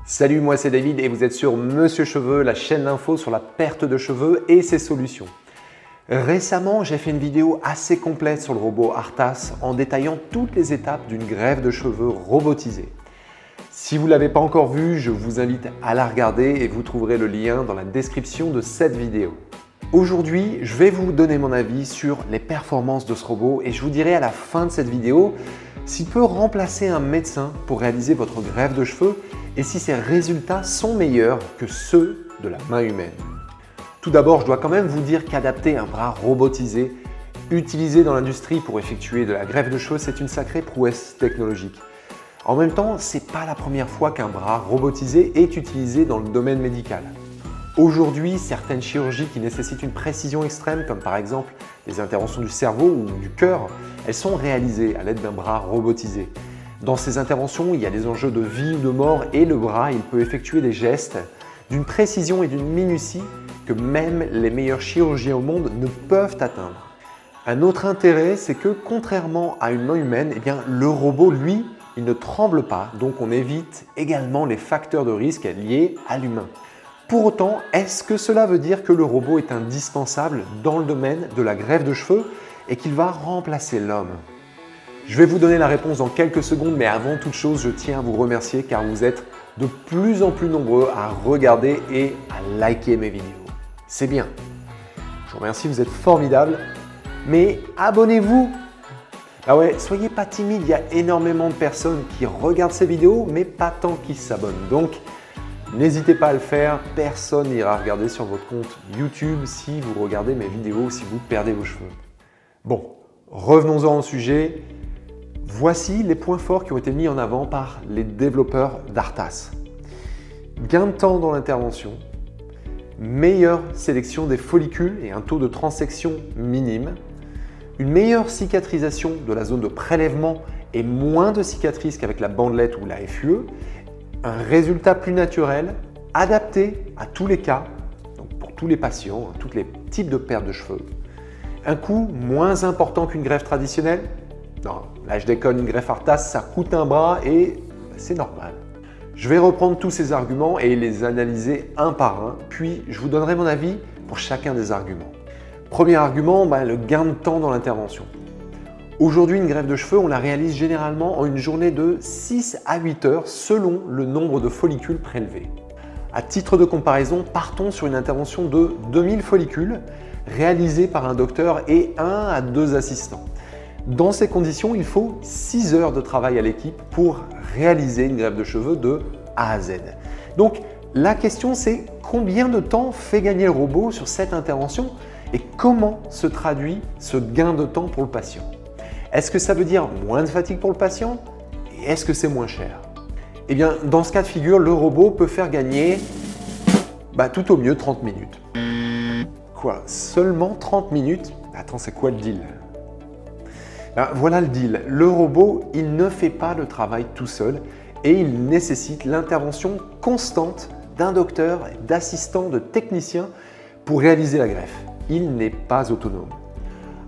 Salut, moi c'est David et vous êtes sur Monsieur Cheveux, la chaîne d'info sur la perte de cheveux et ses solutions. Récemment, j'ai fait une vidéo assez complète sur le robot Artas en détaillant toutes les étapes d'une greffe de cheveux robotisée. Si vous ne l'avez pas encore vue, je vous invite à la regarder et vous trouverez le lien dans la description de cette vidéo. Aujourd'hui, je vais vous donner mon avis sur les performances de ce robot et je vous dirai à la fin de cette vidéo s'il peut remplacer un médecin pour réaliser votre greffe de cheveux et si ses résultats sont meilleurs que ceux de la main humaine. Tout d'abord, je dois quand même vous dire qu'adapter un bras robotisé utilisé dans l'industrie pour effectuer de la greffe de cheveux, c'est une sacrée prouesse technologique. En même temps, ce n'est pas la première fois qu'un bras robotisé est utilisé dans le domaine médical. Aujourd'hui, certaines chirurgies qui nécessitent une précision extrême, comme par exemple les interventions du cerveau ou du cœur, elles sont réalisées à l'aide d'un bras robotisé. Dans ces interventions, il y a des enjeux de vie ou de mort et le bras, il peut effectuer des gestes d'une précision et d'une minutie que même les meilleurs chirurgiens au monde ne peuvent atteindre. Un autre intérêt, c'est que contrairement à une main humaine, le robot, lui, il ne tremble pas, donc on évite également les facteurs de risque liés à l'humain. Pour autant, est-ce que cela veut dire que le robot est indispensable dans le domaine de la greffe de cheveux et qu'il va remplacer l'homme? Je vais vous donner la réponse dans quelques secondes, mais avant toute chose, je tiens à vous remercier car vous êtes de plus en plus nombreux à regarder et à liker mes vidéos. C'est bien. Je vous remercie, vous êtes formidables, mais abonnez-vous! Ah ouais, soyez pas timide, il y a énormément de personnes qui regardent ces vidéos, mais pas tant qui s'abonnent. Donc, n'hésitez pas à le faire, personne n'ira regarder sur votre compte YouTube si vous regardez mes vidéos, si vous perdez vos cheveux. Bon, revenons-en au sujet. Voici les points forts qui ont été mis en avant par les développeurs d'Artas. Gain de temps dans l'intervention, meilleure sélection des follicules et un taux de transection minime, une meilleure cicatrisation de la zone de prélèvement et moins de cicatrices qu'avec la bandelette ou la FUE, un résultat plus naturel, adapté à tous les cas, donc pour tous les patients, tous les types de perte de cheveux, un coût moins important qu'une greffe traditionnelle. Non, là je déconne, une greffe Artas, ça coûte un bras et c'est normal. Je vais reprendre tous ces arguments et les analyser un par un, puis je vous donnerai mon avis pour chacun des arguments. Premier argument, le gain de temps dans l'intervention. Aujourd'hui, une greffe de cheveux, on la réalise généralement en une journée de 6 à 8 heures selon le nombre de follicules prélevés. À titre de comparaison, partons sur une intervention de 2000 follicules réalisée par un docteur et 1 à 2 assistants. Dans ces conditions, il faut 6 heures de travail à l'équipe pour réaliser une greffe de cheveux de A à Z. Donc la question c'est combien de temps fait gagner le robot sur cette intervention et comment se traduit ce gain de temps pour le patient? Est-ce que ça veut dire moins de fatigue pour le patient et est-ce que c'est moins cher? Eh bien, dans ce cas de figure, le robot peut faire gagner tout au mieux 30 minutes. Quoi? Seulement 30 minutes? Attends, c'est quoi le deal? Voilà le deal. Le robot, il ne fait pas le travail tout seul et il nécessite l'intervention constante d'un docteur, d'assistants, de techniciens pour réaliser la greffe. Il n'est pas autonome.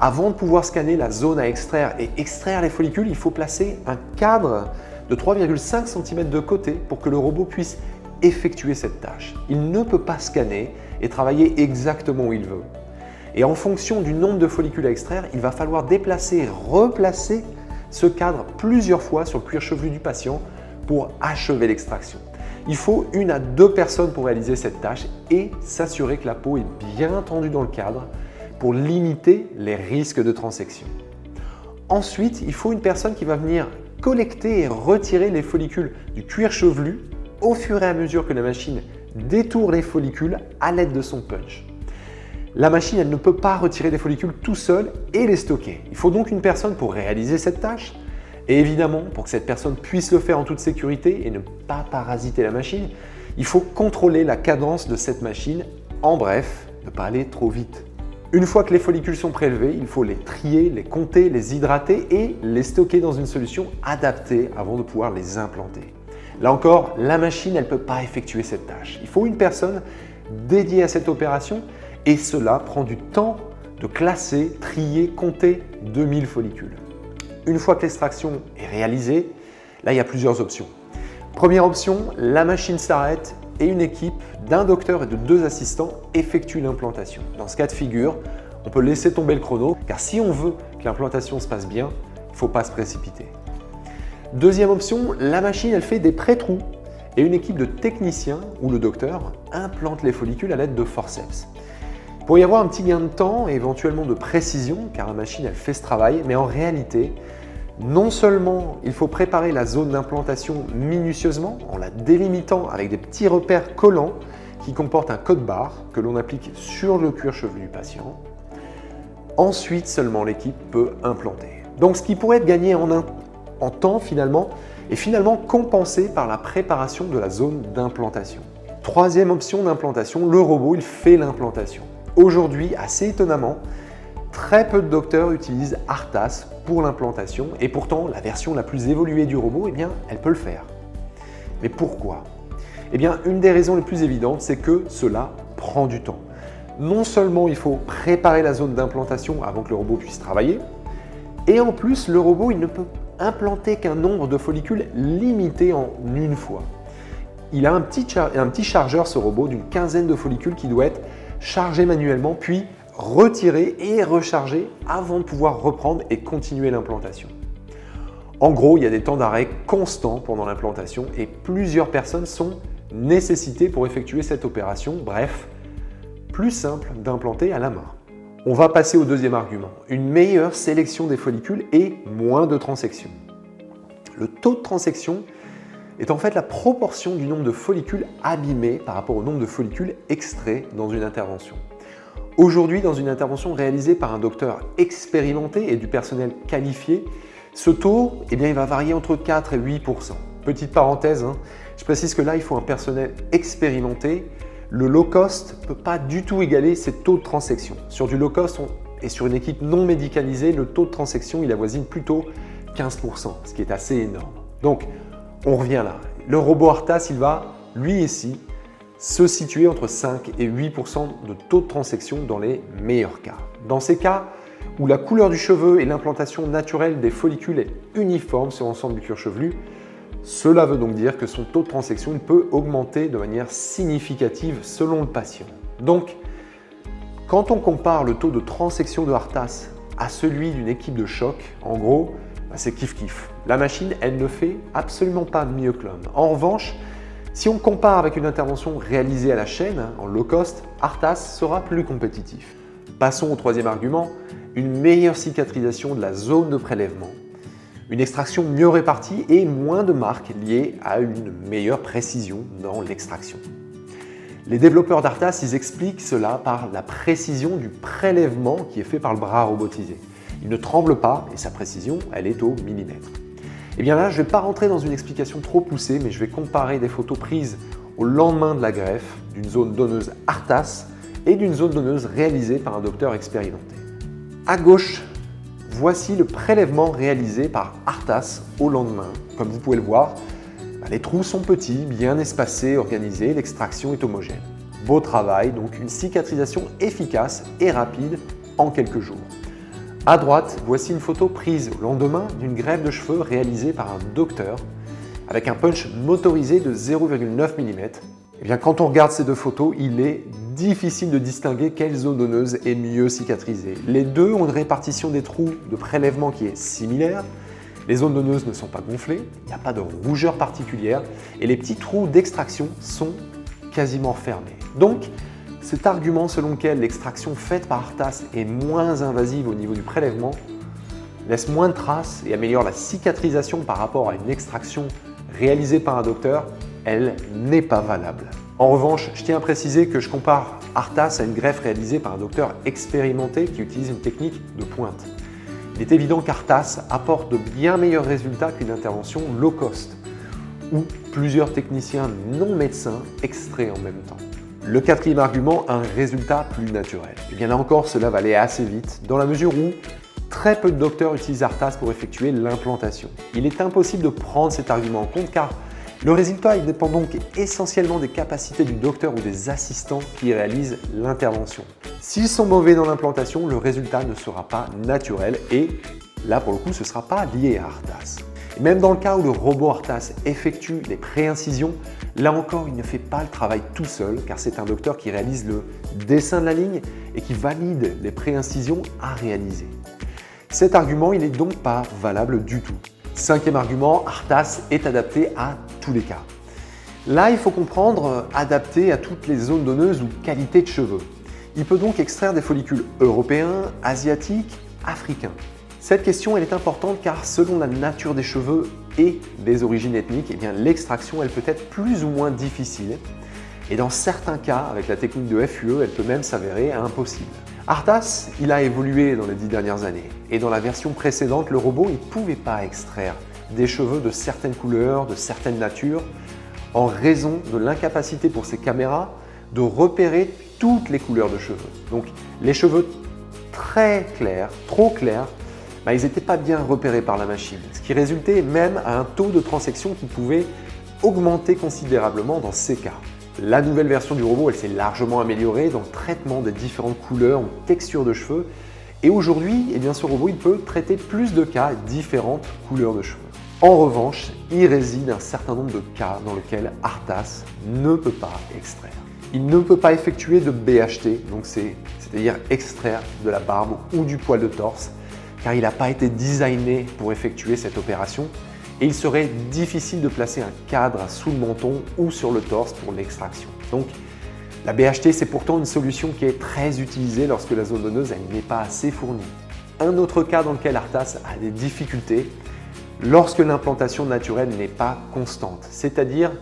Avant de pouvoir scanner la zone à extraire et extraire les follicules, il faut placer un cadre de 3,5 cm de côté pour que le robot puisse effectuer cette tâche. Il ne peut pas scanner et travailler exactement où il veut. Et en fonction du nombre de follicules à extraire, il va falloir déplacer et replacer ce cadre plusieurs fois sur le cuir chevelu du patient pour achever l'extraction. Il faut 1 à 2 personnes pour réaliser cette tâche et s'assurer que la peau est bien tendue dans le cadre pour limiter les risques de transection. Ensuite, il faut une personne qui va venir collecter et retirer les follicules du cuir chevelu au fur et à mesure que la machine détourne les follicules à l'aide de son punch. La machine, elle ne peut pas retirer des follicules tout seul et les stocker. Il faut donc une personne pour réaliser cette tâche. Et évidemment, pour que cette personne puisse le faire en toute sécurité et ne pas parasiter la machine, il faut contrôler la cadence de cette machine. En bref, ne pas aller trop vite. Une fois que les follicules sont prélevés, il faut les trier, les compter, les hydrater et les stocker dans une solution adaptée avant de pouvoir les implanter. Là encore, la machine, elle ne peut pas effectuer cette tâche. Il faut une personne dédiée à cette opération et cela prend du temps de classer, trier, compter 2000 follicules. Une fois que l'extraction est réalisée, là il y a plusieurs options. Première option, la machine s'arrête et une équipe d'un docteur et de 2 assistants effectue l'implantation. Dans ce cas de figure, on peut laisser tomber le chrono, car si on veut que l'implantation se passe bien, il ne faut pas se précipiter. Deuxième option, la machine elle fait des pré-trous et une équipe de techniciens ou le docteur implante les follicules à l'aide de forceps. Il pourrait y avoir un petit gain de temps et éventuellement de précision, car la machine elle fait ce travail, mais en réalité, non seulement il faut préparer la zone d'implantation minutieusement en la délimitant avec des petits repères collants qui comportent un code barre que l'on applique sur le cuir chevelu du patient. Ensuite seulement l'équipe peut implanter. Donc ce qui pourrait être gagné en temps finalement est finalement compensé par la préparation de la zone d'implantation. Troisième option d'implantation, le robot il fait l'implantation. Aujourd'hui, assez étonnamment, très peu de docteurs utilisent Artas pour l'implantation et pourtant la version la plus évoluée du robot, eh bien, elle peut le faire. Mais pourquoi? Eh bien, une des raisons les plus évidentes, c'est que cela prend du temps. Non seulement il faut préparer la zone d'implantation avant que le robot puisse travailler, et en plus le robot il ne peut implanter qu'un nombre de follicules limité en une fois. Il a un petit chargeur ce robot d'une quinzaine de follicules qui doit être chargé manuellement puis retirer et recharger avant de pouvoir reprendre et continuer l'implantation. En gros, il y a des temps d'arrêt constants pendant l'implantation et plusieurs personnes sont nécessitées pour effectuer cette opération. Bref, plus simple d'implanter à la main. On va passer au deuxième argument, une meilleure sélection des follicules et moins de transections. Le taux de transection est en fait la proportion du nombre de follicules abîmés par rapport au nombre de follicules extraits dans une intervention. Aujourd'hui, dans une intervention réalisée par un docteur expérimenté et du personnel qualifié, ce taux il va varier entre 4 et 8%. Petite parenthèse, je précise que là, il faut un personnel expérimenté. Le low cost ne peut pas du tout égaler ces taux de transection. Sur du low cost et sur une équipe non médicalisée, le taux de transection il avoisine plutôt 15%, ce qui est assez énorme. Donc, on revient là. Le robot Artas, il va, lui ici, se situer entre 5 et 8% de taux de transection dans les meilleurs cas. Dans ces cas où la couleur du cheveu et l'implantation naturelle des follicules est uniforme sur l'ensemble du cuir chevelu, cela veut donc dire que son taux de transection peut augmenter de manière significative selon le patient. Donc, quand on compare le taux de transection de Artas à celui d'une équipe de choc, en gros, c'est kiff-kiff. La machine, elle ne fait absolument pas mieux que l'homme. En revanche, si on compare avec une intervention réalisée à la chaîne, en low cost, Artas sera plus compétitif. Passons au troisième argument, une meilleure cicatrisation de la zone de prélèvement, une extraction mieux répartie et moins de marques liées à une meilleure précision dans l'extraction. Les développeurs d'Artas, ils expliquent cela par la précision du prélèvement qui est fait par le bras robotisé. Il ne tremble pas et sa précision, elle est au millimètre. Et bien là, je ne vais pas rentrer dans une explication trop poussée, mais je vais comparer des photos prises au lendemain de la greffe d'une zone donneuse Artas et d'une zone donneuse réalisée par un docteur expérimenté. À gauche, voici le prélèvement réalisé par Artas au lendemain. Comme vous pouvez le voir, les trous sont petits, bien espacés, organisés, l'extraction est homogène. Beau travail, donc une cicatrisation efficace et rapide en quelques jours. À droite, voici une photo prise au lendemain d'une greffe de cheveux réalisée par un docteur avec un punch motorisé de 0,9 mm. Et bien, quand on regarde ces deux photos, il est difficile de distinguer quelle zone donneuse est mieux cicatrisée. Les deux ont une répartition des trous de prélèvement qui est similaire. Les zones donneuses ne sont pas gonflées, il n'y a pas de rougeur particulière et les petits trous d'extraction sont quasiment fermés. Donc, cet argument selon lequel l'extraction faite par Artas est moins invasive au niveau du prélèvement laisse moins de traces et améliore la cicatrisation par rapport à une extraction réalisée par un docteur, elle n'est pas valable. En revanche, je tiens à préciser que je compare Artas à une greffe réalisée par un docteur expérimenté qui utilise une technique de pointe. Il est évident qu'Artas apporte de bien meilleurs résultats qu'une intervention low cost, où plusieurs techniciens non médecins extraient en même temps. Le quatrième argument, un résultat plus naturel. Et bien là encore, cela va aller assez vite, dans la mesure où très peu de docteurs utilisent Artas pour effectuer l'implantation. Il est impossible de prendre cet argument en compte car le résultat il dépend donc essentiellement des capacités du docteur ou des assistants qui réalisent l'intervention. S'ils sont mauvais dans l'implantation, le résultat ne sera pas naturel et là pour le coup ce ne sera pas lié à Artas. Même dans le cas où le robot Artas effectue les pré-incisions, là encore, il ne fait pas le travail tout seul car c'est un docteur qui réalise le dessin de la ligne et qui valide les pré-incisions à réaliser. Cet argument, il n'est donc pas valable du tout. Cinquième argument, Artas est adapté à tous les cas. Là, il faut comprendre adapté à toutes les zones donneuses ou qualités de cheveux. Il peut donc extraire des follicules européens, asiatiques, africains. Cette question elle est importante car selon la nature des cheveux et des origines ethniques, l'extraction elle peut être plus ou moins difficile. Et dans certains cas, avec la technique de FUE, elle peut même s'avérer impossible. Artas, il a évolué dans les 10 dernières années. Et dans la version précédente, le robot ne pouvait pas extraire des cheveux de certaines couleurs, de certaines natures, en raison de l'incapacité pour ces caméras de repérer toutes les couleurs de cheveux. Donc les cheveux très clairs, trop clairs, ils n'étaient pas bien repérés par la machine, ce qui résultait même à un taux de transection qui pouvait augmenter considérablement dans ces cas. La nouvelle version du robot, elle s'est largement améliorée dans le traitement des différentes couleurs ou textures de cheveux. Et aujourd'hui, ce robot il peut traiter plus de cas et différentes couleurs de cheveux. En revanche, il réside un certain nombre de cas dans lesquels Artas ne peut pas extraire. Il ne peut pas effectuer de BHT, donc c'est-à-dire extraire de la barbe ou du poil de torse, car il n'a pas été designé pour effectuer cette opération et il serait difficile de placer un cadre sous le menton ou sur le torse pour l'extraction. Donc, la BHT, c'est pourtant une solution qui est très utilisée lorsque la zone donneuse n'est pas assez fournie. Un autre cas dans lequel Artas a des difficultés, lorsque l'implantation naturelle n'est pas constante, c'est-à-dire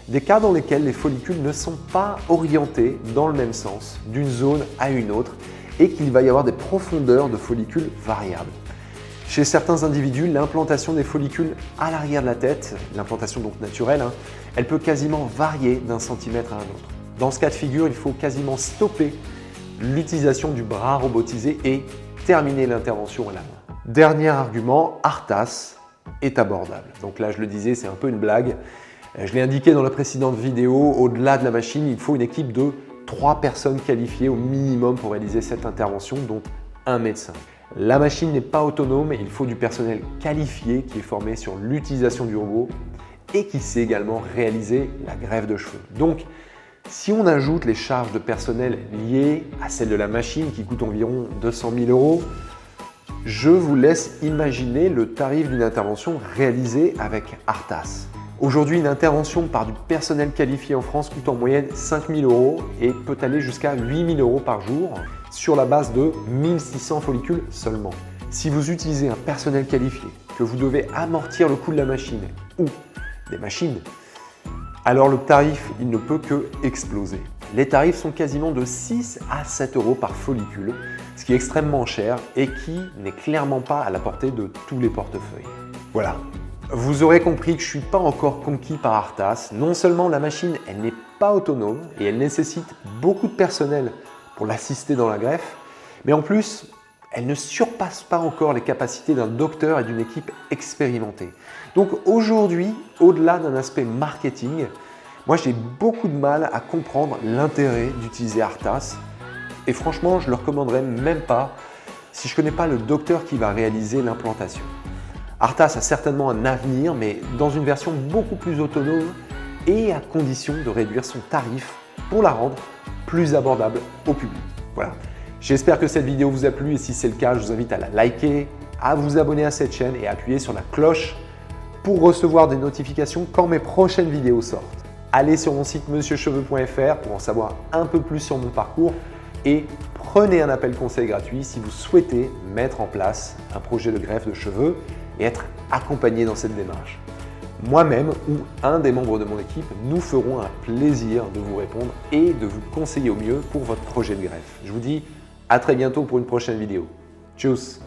des cas dans lesquels les follicules ne sont pas orientés dans le même sens d'une zone à une autre et qu'il va y avoir des profondeurs de follicules variables. Chez certains individus, l'implantation des follicules à l'arrière de la tête, l'implantation donc naturelle, elle peut quasiment varier d'un centimètre à un autre. Dans ce cas de figure, il faut quasiment stopper l'utilisation du bras robotisé et terminer l'intervention à la main. Dernier argument, Artas est abordable. Donc là, je le disais, c'est un peu une blague. Je l'ai indiqué dans la précédente vidéo, au-delà de la machine, il faut une équipe de 3 personnes qualifiées au minimum pour réaliser cette intervention, dont un médecin. La machine n'est pas autonome et il faut du personnel qualifié qui est formé sur l'utilisation du robot et qui sait également réaliser la greffe de cheveux. Donc, si on ajoute les charges de personnel liées à celles de la machine qui coûtent environ 200 000 €, je vous laisse imaginer le tarif d'une intervention réalisée avec Artas. Aujourd'hui, une intervention par du personnel qualifié en France coûte en moyenne 5 000 € et peut aller jusqu'à 8 000 € par jour sur la base de 1600 follicules seulement. Si vous utilisez un personnel qualifié, que vous devez amortir le coût de la machine ou des machines, alors le tarif il ne peut que exploser. Les tarifs sont quasiment de 6 à 7 € par follicule, ce qui est extrêmement cher et qui n'est clairement pas à la portée de tous les portefeuilles. Voilà. Vous aurez compris que je ne suis pas encore conquis par Artas. Non seulement la machine elle n'est pas autonome et elle nécessite beaucoup de personnel pour l'assister dans la greffe, mais en plus, elle ne surpasse pas encore les capacités d'un docteur et d'une équipe expérimentée. Donc aujourd'hui, au-delà d'un aspect marketing, moi j'ai beaucoup de mal à comprendre l'intérêt d'utiliser Artas et franchement, je ne le recommanderais même pas si je ne connais pas le docteur qui va réaliser l'implantation. Artas a certainement un avenir, mais dans une version beaucoup plus autonome et à condition de réduire son tarif pour la rendre plus abordable au public. Voilà. J'espère que cette vidéo vous a plu et si c'est le cas, je vous invite à la liker, à vous abonner à cette chaîne et à appuyer sur la cloche pour recevoir des notifications quand mes prochaines vidéos sortent. Allez sur mon site monsieurcheveux.fr pour en savoir un peu plus sur mon parcours et prenez un appel conseil gratuit si vous souhaitez mettre en place un projet de greffe de cheveux et être accompagné dans cette démarche. Moi-même ou un des membres de mon équipe, nous ferons un plaisir de vous répondre et de vous conseiller au mieux pour votre projet de greffe. Je vous dis à très bientôt pour une prochaine vidéo. Tchuss!